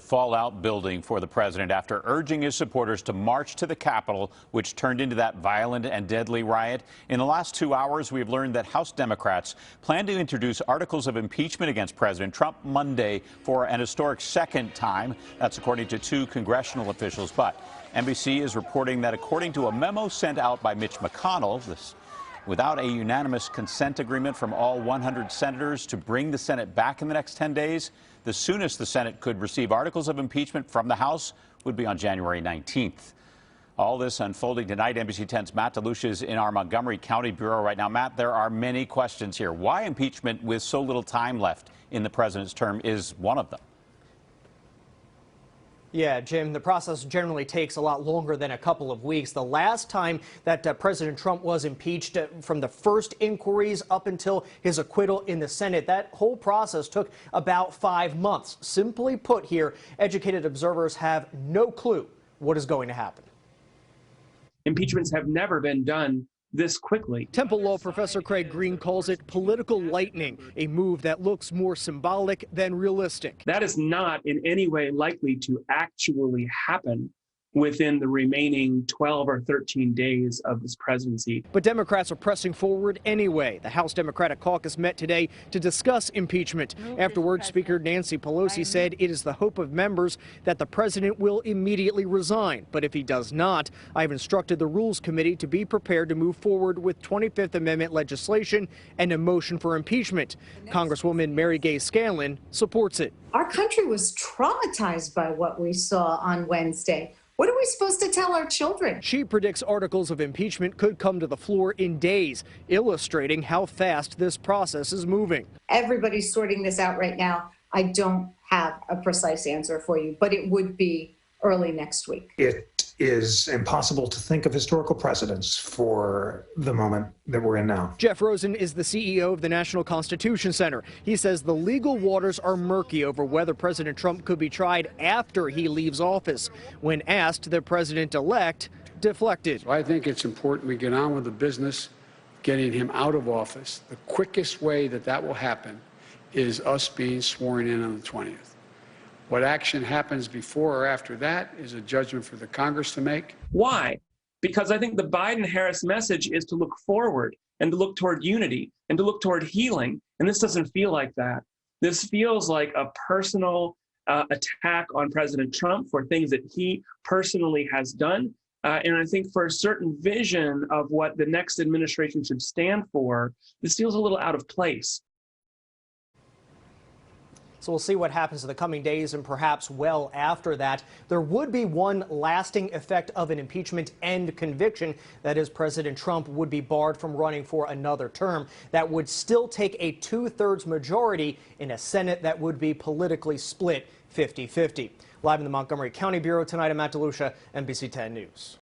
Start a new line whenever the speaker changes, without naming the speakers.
fallout building for the president after urging his supporters to march to the Capitol, which turned into that violent and deadly riot. In the last 2 hours, we've learned that House Democrats plan to introduce articles of impeachment against President Trump Monday for an historic second time. That's according to 2 congressional officials. But NBC is reporting that according to a memo sent out by Mitch McConnell, without a unanimous consent agreement from all 100 senators to bring the Senate back in the next 10 days, the soonest the Senate could receive articles of impeachment from the House would be on January 19th. All this unfolding tonight. NBC10's Matt DeLucia is in our Montgomery County Bureau right now. Matt, there are many questions here. Why impeachment with so little time left in the president's term is one of them.
Yeah, Jim, the process generally takes a lot longer than a couple of weeks. The last time that President Trump was impeached, from the first inquiries up until his acquittal in the Senate, that whole process took about 5 months. Simply put here, educated observers have no clue what is going to happen.
Impeachments have never been done this quickly.
Temple Law professor Craig Green calls it political lightning, a move that looks more symbolic than realistic.
That is not in any way likely to actually happen within the remaining 12 or 13 days of this presidency.
But Democrats are pressing forward anyway. The House Democratic Caucus met today to discuss impeachment. Afterwards, Speaker Nancy Pelosi said it is the hope of members that the president will immediately resign. But if he does not, I have instructed the Rules Committee to be prepared to move forward with 25th Amendment legislation and a motion for impeachment. Congresswoman Mary Gay Scanlon supports it.
Our country was traumatized by what we saw on Wednesday. What are we supposed to tell our children?
She predicts articles of impeachment could come to the floor in days, illustrating how fast this process is moving.
Everybody's sorting this out right now. I don't have a precise answer for you, but it would be early next week.
It is impossible to think of historical precedents for the moment that we're in now.
Jeff Rosen is the CEO of the National Constitution Center. He says the legal waters are murky over whether President Trump could be tried after he leaves office. When asked, the president-elect deflected.
I think it's important we get on with the business of getting him out of office. The quickest way that will happen is us being sworn in on the 20th. What action happens before or after that is a judgment for the Congress to make.
Why? Because I think the Biden-Harris message is to look forward and to look toward unity and to look toward healing. And this doesn't feel like that. This feels like a personal attack on President Trump for things that he personally has done. And I think for a certain vision of what the next administration should stand for, this feels a little out of place.
So we'll see what happens in the coming days and perhaps well after that. There would be one lasting effect of an impeachment and conviction. That is, President Trump would be barred from running for another term. That would still take a 2/3 majority in a Senate that would be politically split 50-50. Live in the Montgomery County Bureau tonight, I'm Matt DeLucia, NBC10 News.